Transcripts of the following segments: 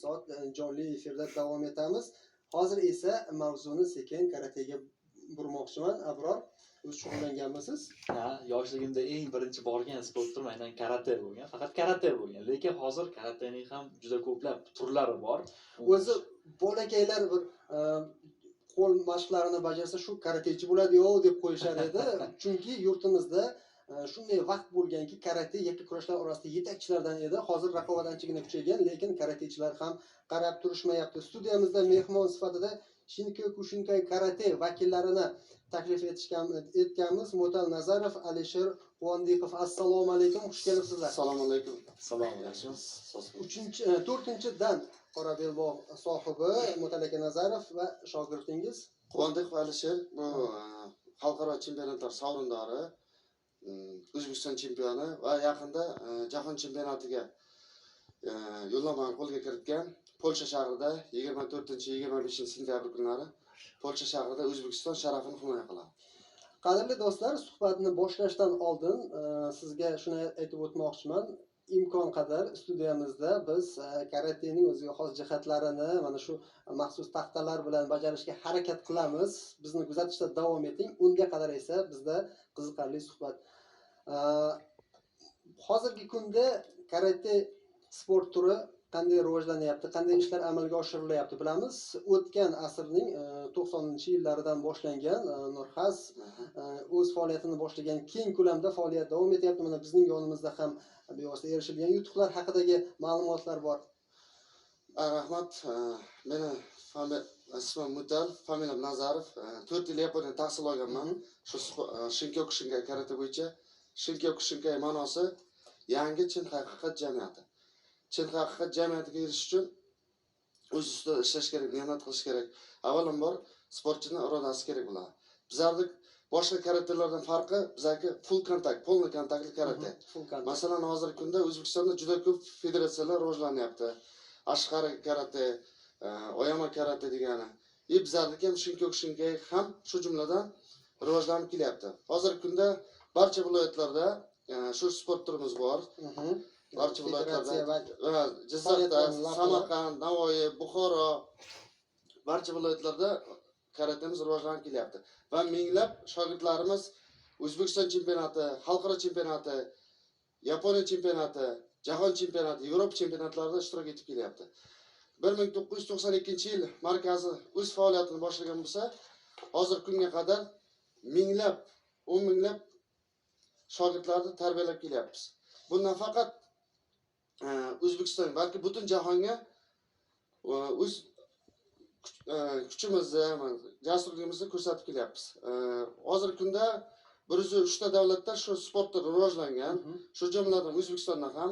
soat jonli efirda davom etamiz. Hozir esa mavzuni sekin karatega burmoqchiman. Abror, o'z shug'ullanganmisiz? Ha, yoshligimda eng birinchi borgan sport turim aynan karate bo'lgan. Faqat karate bo'lgan. Lekin hozir karatening ham juda ko'plab turlari bor. O'zi bolakaylar bir qo'l mashqlarini bajarsa shu karatechi bo'ladi-yo deb qo'yishar edi. Chunki yurtimizda shunday vaqt bo'lganki, karate yakka kurashlar orasida yetakchilardan edi. Hozir raqobat anchagina kuchaygan, lekin karatechilar ham qarab turishmayapti. Studiyamizda mehmon sifatida Shinkokushinkai karate vakillarini taklif etganmiz. Mutal Nazarov, Alisher Quvondiqov. Assalomu alaykum, xush kelibsizlar. Assalomu alaykum. Assalomu alaykum. 4-dan qora belbog' sohibi Mutal aka Nazarov va shogirdingiz Quvondiqov Alisher bu xalqaro chempionatlar sovrindori, O'zbekiston chempioni va yaqinda jahon chempionatiga yo'llanmani qo'lga kiritgan. Polsha shahrida 24-25 sentyabr kunlari Polsha shahrida O'zbekiston sharafini himoya qiladi. Qadrli do'stlar, suhbatni boshlashdan oldin sizga shuni aytib o'tmoqchiman. Imkon qadar studiyamizda biz karatening o'ziga xos jihatlarini mana shu maxsus taxtalar bilan bajarishga harakat qilamiz. Bizni kuzatishda davom eting. Unga qadar esa bizda qiziqarli suhbat. Hozirgi kunda karate sport turi qanday rivojlanyapti, qanday ishlar amalga oshirilyapti bilamiz. O'tgan asrning 90-yillaridan boshlangan Nurxas o'z faoliyatini boshlagan, keng ko'lamda faoliyat davom etyapti. Mana bizning yonimizda ham bevosita erishilgan yutuqlar haqidagi ma'lumotlar bor. Rahmat. Meni ismim Mutal, familiyam Nazarov. 4 yil Yaponiyada tahsil olganman. Shu Shinkokushinkai karate bo'yicha. Shinkokushinkai ma'nosi yangi chin haqiqat jamiyati. Chin haqiqat jamiyatiga erishish uchun o'z ustida ishlash kerak, mehnat qilish kerak. Avvalambor sportchini irodasi kerak bo'ladi. Bizlarning boshqa karatelardan farqi, bizaki full kontakt, polni kontaktli karate. Masalan, hozirgi kunda O'zbekistonda juda ko'p federatsiyalar rivojlanyapti. Ashqari karate, Oyama karate degani. Bizlarniki ham Shinkokushinkai ham shu jumladan rivojlanib kelyapti. Hozirgi kunda barcha viloyatlarda shu sport turimiz bor. Barcha viloyatlarda, Jizzaxda, Samarqand, Navoiy, Buxoro barcha viloyatlarda karatemiz rivojlanib kelyapti. Va minglab shogirdlarimiz O'zbekiston chempionati, xalqaro chempionati, Yaponiya chempionati, jahon chempionati, Yevropa chempionatlarida ishtirok etib kelyapti. 1992-yil markazi o'z faoliyatini boshlagan bo'lsa, hozirgi kunga qadar minglab, 10 minglab shogirdlarni tarbiyalab kelyapmiz. Bundan faqat O'zbekiston, balki butun jahonga o'z kuchimizni, jasurligimizni ko'rsatib kelyapmiz. Hozirgi kunda 103 ta davlatda shu sportda rivojlangan, shu jumladan O'zbekistonda ham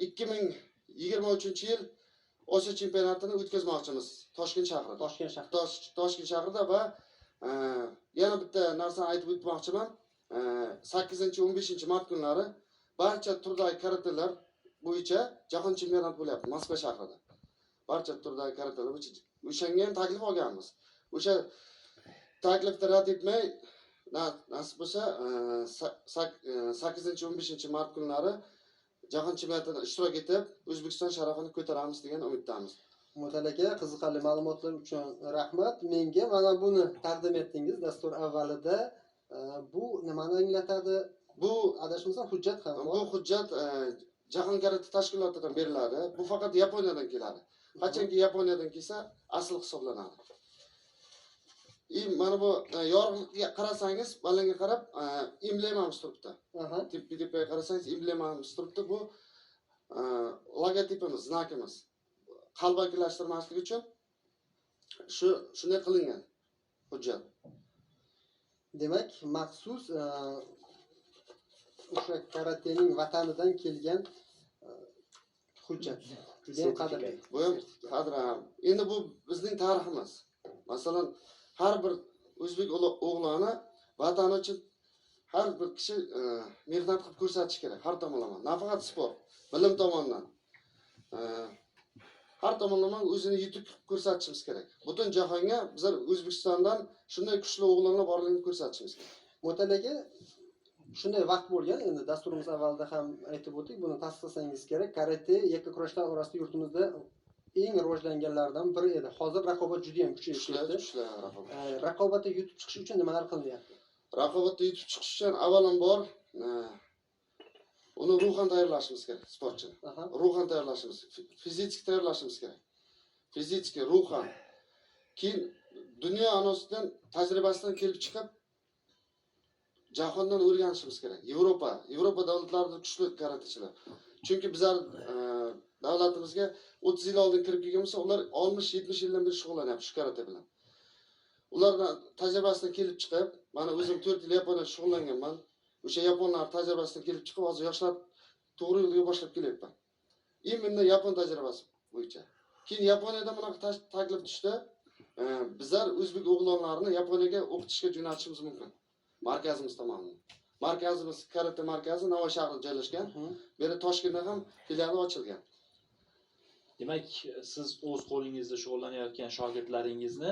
2023-yil Osiyo chempionatini o'tkazmoqchimiz Toshkent shahrida. Toshkent shahrida va yana bitta narsani aytib o'tmoqchiman. 8-15 mart kunlari barcha turdagi karatelar bo'yicha jahon chempionati bo'lyapti Moskva shahrida. Barcha turdagi karatelar bo'yicha o'shanga ham taklif olganmiz. O'sha taklifni rad etmay, nasib bo'lsa 8-15 mart kunlari jahon chempionatida ishtirok etib, O'zbekiston sharafini ko'taramiz degan umiddamiz. Mutal aka, qiziqarli ma'lumotlar uchun rahmat. Menga mana buni taqdim etdingiz dastur avvalida. Bu nimani anglatadi? Bu adashmasam hujjat ham bor. Bu hujjat Jahon karate tashkilotidan beriladi. Bu faqat Yaponiyadan keladi. Qachonki Yaponiyadan kelsa, asl hisoblanadi. Mana bu yorug'ga qarasangiz, balanga qarab, emblemamiz turibdi. Tip-tipga qarasangiz, emblemamiz turibdi. Bu logotipimiz, znakimiz. Qalbakilashtirmaslik uchun shunday qilingan hujjat. Demak, maxsus o'sha karatening vatanidan kelgan hujjat. Juda qadrli. Bu ham qadram. Endi bu bizning tariximiz. Masalan, har bir o'zbek o'g'loni vatani uchun har bir kishi mehnat qilib ko'rsatish kerak, har tomonlama. Nafaqat sport, bilim tomonidan. Har tomonlama o'zini yutib ko'rsatishimiz kerak. Butun jahonga bizlar O'zbekistondan shunday kuchli o'g'lonlar borligini ko'rsatishimiz kerak. Mutal aka, shunday vaqt bo'lgan, endi dasturimiz avvalida ham aytib o'tdik, buni tasdiqlasangiz kerak. Karate yakka kurashlar orasida yurtimizda eng rivojlanganlardan biri edi. Hozir raqobat juda ham kuchayib ketdi. Kuchli raqobat. Raqobatda yutib chiqish uchun nimalar qilinyapti? Raqobatda yutib chiqish uchun avvalambor uni ruhan tayyorlashimiz kerak, sportchini. Aha. Ruhan tayyorlashimiz, fizik tayyorlashimiz kerak. Fizik, ruhan. Keyin dunyo anosidan tajribasidan kelib chiqib jahondan o'rganishimiz kerak. Yevropa davlatlarida kuchli karatechilar. Chunki bizlar davlatimizga 30 yil oldin kirib kelgan bo'lsa, ular 60-70 yildan beri shug'ullanyapti shu karate bilan. Ulardan tajribasidan kelib chiqib, mana o'zim 4 yil Yaponiyada shug'ullanganman. O'sha yaponlar tajribasidan kelib chiqib, hozir yoshlar to'g'ri yo'lga boshlab kelyapman. Imенно yapon tajribasi bo'yicha. Keyin Yaponiyada bunaqa taklif tushdi. Bizlar o'zbek o'g'lonlarini Yaponiyaga o'qitishga jo'natishimiz mumkin. Markazimiz tomonidan. Markazimiz karate markazi Navoiy shahrida joylashgan. Bu yerda Toshkentda ham filiali ochilgan. Demak, siz o'z qo'lingizda shug'ullanayotgan shogirdlaringizni,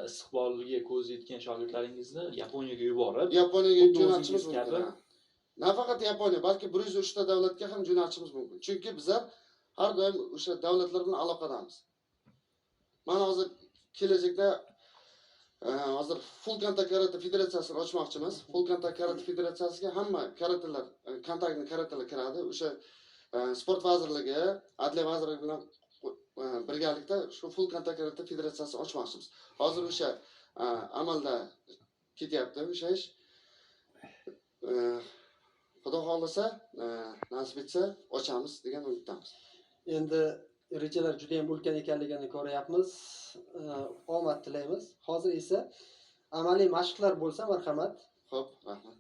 istiqbolga ko'z yetgan shogirdlaringizni Yaponiyaga yuborib, Yaponiyaga xuddi jo'natishimiz o'zingiz kabi. mumkin. Nafaqat Yaponiya, balki 103 ta davlatga ham jo'natishimiz mumkin. Chunki bizlar har doim o'sha davlatlar bilan aloqadamiz. Mana hozir kelajakda hozir Full Contact Karate Federatsiyasini ochmoqchimiz. Full Contact Karate Federatsiyasiga hamma karatelar, kontaktli karatelar kiradi. O'sha sport vazirligi, adliya vazirligi bilan birgalikda shu Full Contact Karate Federatsiyasini ochmoqchimiz. Hozir o'sha amalda ketyapti o'sha ish. Xudo xolasa, nasib etsa ochamiz degan umiddamiz. Endi rejalar juda ham ulkan ekanligini ko'ryapmiz. Omad tilaymiz. Hozir esa amaliy mashqlar bo'lsa, marhamat. Xo'p, rahmat.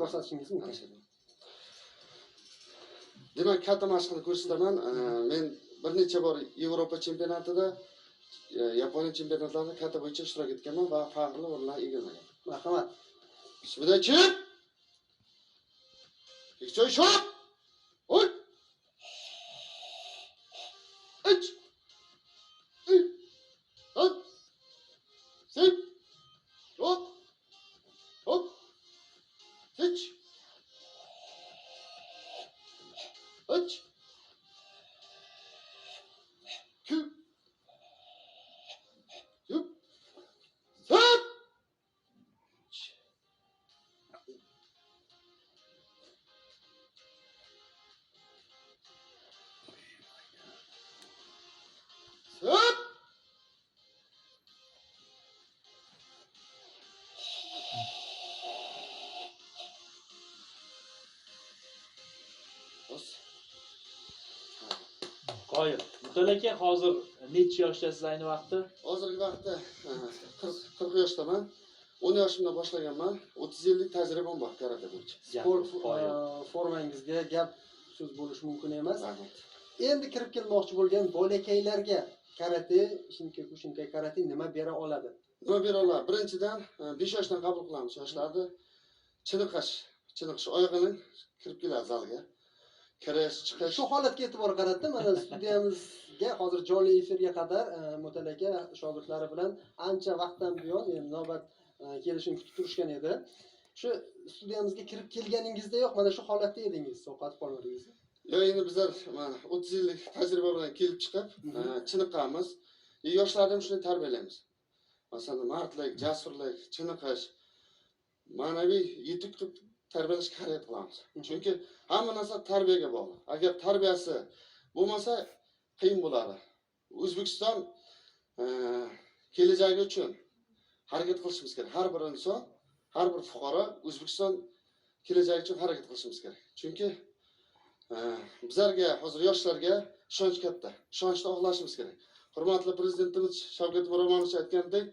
Ko'rsatishingiz mumkin. Demak, katta mashqni ko'rsataman. Men bir necha bor Yevropa chempionatida, Yaponiya chempionatlarida kata bo'yicha ishtirok etganman va faxrli o'rinlar egallagan. Marhamat. Bismillah. Ikki shot. Oy. Ich. Hop. Sip. Hop. Hop. Ich. Ich. Kü. Yup. Sip. Hop! Qoyil. Mutal aka, hozir necha yoshdasiz ayni vaqtda? Hozirgi vaqtda 40 yoshdaman. 10 yoshimda boshlaganman. 30 yillik tajribam bor karate bo'yicha. Sport formangizga gap so'z bo'lishi mumkin emas. Endi kirib kelmoqchi bo'lgan bolakaylarga karate, shinkai karate nima bera oladi? Nima bera oladi? Birinchidan 5 yoshdan qabul qilamiz yoshlarni. Chiniqish oyog'ini kirib keladi zalga. Kirish, chiqish. Shu holatga e'tibor qaratdi. Mana studiyamizga hozir jonli efirga qadar Mutal aka shogirdlari bilan ancha vaqtdan buyon navbat kelishini kutib turishgan edi. Shu studiyamizga kirib kelganingizdayoq mana shu holatda edingiz, sovqatib qolmadingiz. Yo'q, endi bizlar mana 30 yillik tajriba bilan kelib chiqib, chiniqamiz. Yoshlarni ham shuni tarbiyalaymiz. Masalan, mardlik, jasurlik, chiniqish, ma'naviy yetuk qilib tarbiyalashga harakat qilamiz. Chunki hamma narsa tarbiyaga bog'liq. Agar tarbiyasi bo'lmasa, qiyin bo'ladi. O'zbekiston kelajagi uchun harakat qilishimiz kerak. Har bir inson, har bir fuqaro O'zbekiston kelajagi uchun harakat qilishimiz kerak. Chunki bizlarga, hozir yoshlarga ishonch katta. Ishonchni oqlashimiz kerak. Hurmatli prezidentimiz Shavkat Miromonovich aytgandek,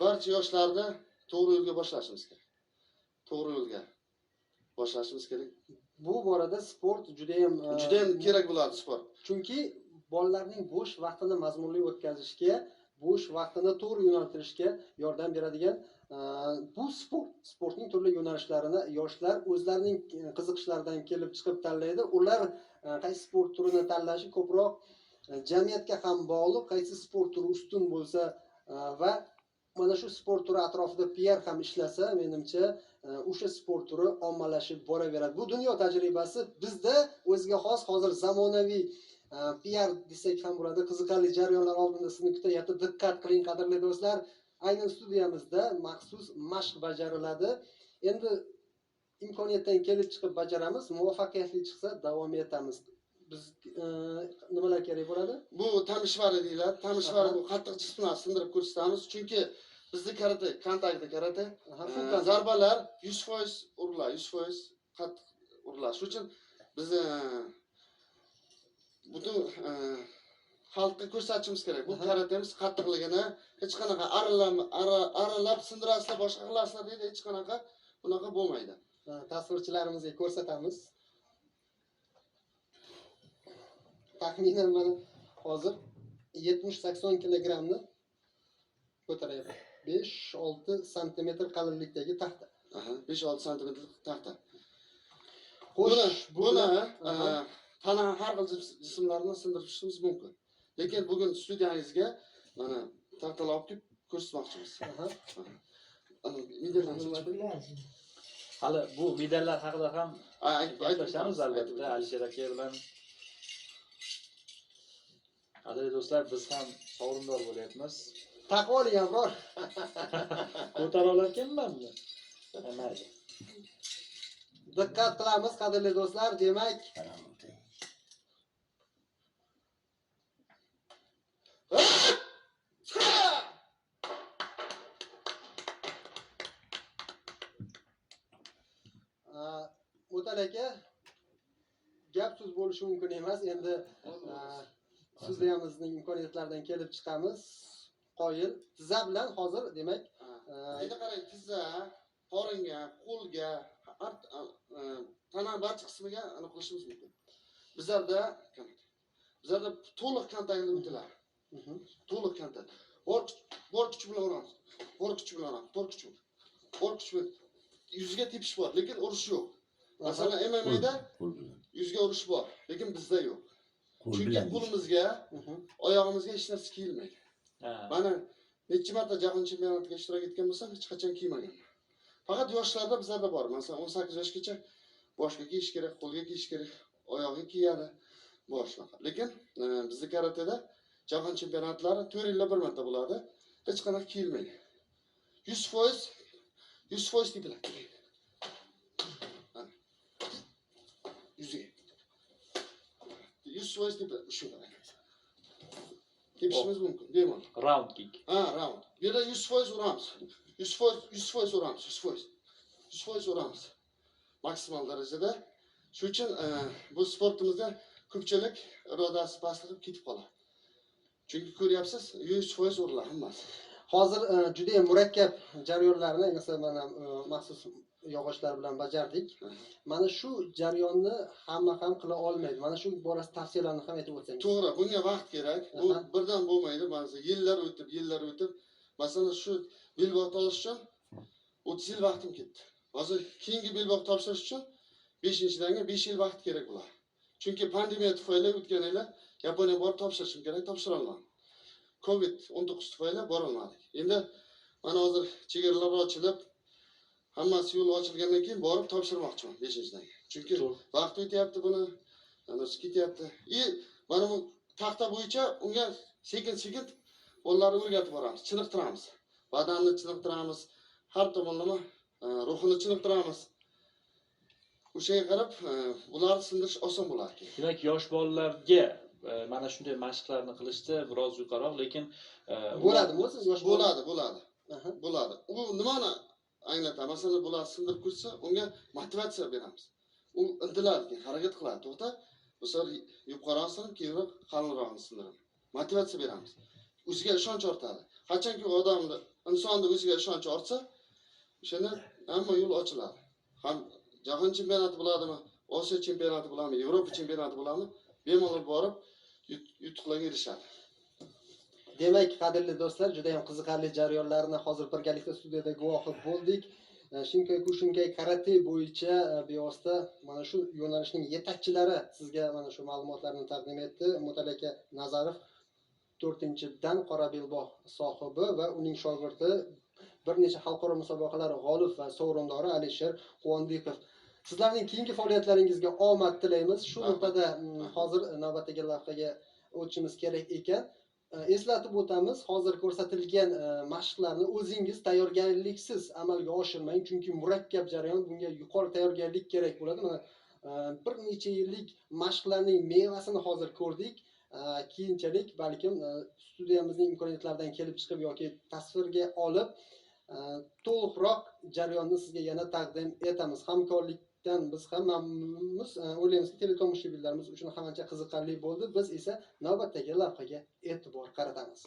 barcha yoshlarni to'g'ri yo'lga boshlashimiz kerak. To'g'ri yo'lga boshlashimiz kerak. Bu borada sport juda ham kerak bo'ladi sport. Chunki bolalarning bo'sh vaqtini mazmunli o'tkazishga, bo'sh vaqtini to'g'ri yo'naltirishga yordam beradigan bu sportning turli yo'nalishlarini yoshlar o'zlarining qiziqishlaridan kelib chiqib tanlaydi. Ular qaysi sport turini tanlashi ko'proq jamiyatga ham bog'liq, qaysi sport turi ustun bo'lsa va mana shu sport turi atrofida PR ham ishlasa, menimcha o'sha sport turi ommalashib boraveradi. Bu dunyo tajribasi. Bizda o'ziga xos hozir zamonaviy PR desak ham bo'ladi. Qiziqarli jarayonlar oldinda sizni kutyapti. Diqqat qiling qadrli do'stlar. Aynan studiyamizda maxsus mashq bajariladi. Endi imkoniyatdan kelib chiqib bajaramiz, muvaffaqiyatli chiqsa davom etamiz. Biz nimalar kerak bo'ladi? Bu tamishvari deyiladi. Tamishvari bu qattiq jismlarni sindirib ko'rsatamiz. Chunki bizning karate, kontaktli karate, zarbalar 100% uriladi, 100% qattiq uriladi. Shuning uchun biz butun xalqqa ko'rsatishimiz kerak. Bu karatemiz qattiqligini hech qanaqa aralab sindirasizlar, boshqa qilasizlar deydi, hech qanaqa bunaqa bo'lmaydi. Tasvirchilarimizga ko'rsatamiz. Taxminan mana hozir 70-80 kilogramni ko'taryapti. 5-6 santimetr qalinlikdagi taxta. 5-6 santimetr taxta. Xo'sh, buni tana har xil jismlarni sindirishimiz mumkin. Lekin bugun studiyangizga mana taxtalar olib kelib ko'rsatmoqchimiz. Hali bu medallar haqida ham gaplashamiz albatta Alisher aka bilan. Qadrli do'stlar, biz ham sovrindor bo'lyapmiz. Taqvo oling ham bor. Ko'tara olarkanman buni. Mayli. Diqqat qilamiz qadrli do'stlar, demak Mutal aka gap so'z bo'lishi mumkin emas. Endi studiyamizning imkoniyatlaridan kelib chiqamiz. Qoyil tizza bilan hozir demak endi qarang, tizza, qoringa, qo'lga, tana barcha qismiga aniq qilishimiz mumkin. Bizlarda to'liq kontaktli o'tiladi. To'liq kontakt. Bor kuch bilan uramiz. Bor kuch bilan uramiz. Bor kuch bilan yuzga tepish bor, lekin urish yo'q. Masalan, MMA'da yuzga urish bor, lekin bizda yo'q. Chunki qo'limizga, oyog'imizga hech narsa kiyilmaydi. Mana necha marta jahon chempionatiga ishtirok etgan bo'lsam, hech qachon kiymaganman. Faqat yoshlarda bizlarda bor. Masalan, 18 yoshgacha boshga kiyish kerak, qo'lga kiyish kerak, oyog'iga kiyadi, boshqa. Lekin bizning karateda jahon chempionatlari 4 yilda bir marta bo'ladi. Hech qanaqa kiyilmaydi. 100% tepiladi. Yuziga. 100% tepiladi. Shunday. Tepishimiz mumkin, bemalol. Round kick. Round. Bu yerda 100% uramiz. 100% uramiz, 100% uramiz. Maksimal darajada. Shuning uchun bu sportimizda ko'pchilik irodasi pastlab ketib qoladi. Chunki ko'ryapsiz, 100% uriladi hammasi. hozir juda ham murakkab jarayonlarni masalan maxsus yog'ochlar bilan bajardik. Mana shu jarayonni hamma ham qila olmaydi. Mana shu borasida tavsiyalarni ham aytib o'tsangiz. To'g'ri, bunga vaqt kerak. Bu birdan bo'lmaydi. Mana yillar o'tib, masalan shu belbog' olish uchun 30 yil vaqtim ketdi. Hozir keyingi belbog' topshirish uchun 5-danga 5 yil vaqt kerak bo'ladi. Chunki pandemiya tufayli o'tgan yili Yaponiyaga borib topshirishim kerak, topshira olmadim. Covid-19 tufayli bora olmadik. Endi mana hozir chegaralar ochilib, hammasi yo'l ochilgandan keyin borib topshirmoqchiman 5-danga. Chunki vaqt o'tyapti, buni anasi ketyapti. Mana bu taxta bo'yicha unga sekin-sekin bolalarni o'rgatib boramiz, chiniqtiramiz. Badanni chiniqtiramiz, har tomonlama ruhini chiniqtiramiz. O'shaga qarab, ularni sindirish oson bo'ladi. Demak, yosh bolalarga mana shunday mashqlarni qilishda biroz yuqaroq, lekin bo'ladimi o'zi yosh bo'ladi. Bo'ladi. U nimani anglatadi? Masalan, bular sindirib ko'rsa, unga motivatsiya beramiz. U intiladi, harakat qiladi. To'xta, bu safar yuqorosini, keyinroq qalinrog'ini sindiradi. Motivatsiya beramiz. O'ziga ishonch ortadi. Qachonki odamni, insonni o'ziga ishonch ortsa, o'shanda hamma yo'l ochiladi. Ham jahon chempionati bo'ladimi, Osiyo chempionati bo'ladimi, Yevropa chempionati bo'ladimi, bemalol borib yutuqlarga erishadi. Demak, qadrli do'stlar, juda ham qiziqarli jarayonlarni hozir birgalikda studiyada guvohi bo'ldik. Shinkai Kushinkai karate bo'yicha bevosita mana shu yo'nalishning yetakchilari sizga mana shu ma'lumotlarni taqdim etdi. Mutal aka Nazarov 4-dan qora belbog' sohibi va uning shogirdi bir necha xalqaro musobaqalar g'olib va sovrindori Alisher Quvonbekov. Sizlarning keyingi faoliyatlaringizga omad tilaymiz. Shu Rahmat. nuqtada hozir navbatdagi lavhaga o'tishimiz kerak ekan. Eslatib o'tamiz, hozir ko'rsatilgan mashqlarni o'zingiz tayyorgarliksiz amalga oshirmang, chunki murakkab jarayon, bunga yuqori tayyorgarlik kerak bo'ladi. Mana bir necha yillik mashqlarning mevasini hozir ko'rdik. Keyinchalik balkim studiyamizning imkoniyatlaridan kelib chiqib yoki tasvirga olib to'liqroq jarayonni sizga yana taqdim etamiz. Hamkorlikdan biz ham mamnunmiz. O'ylaymizki, teletomoshabinlarimiz uchun hamancha qiziqarli bo'ldi. Biz esa navbatdagi lavhaga e'tibor qaratamiz.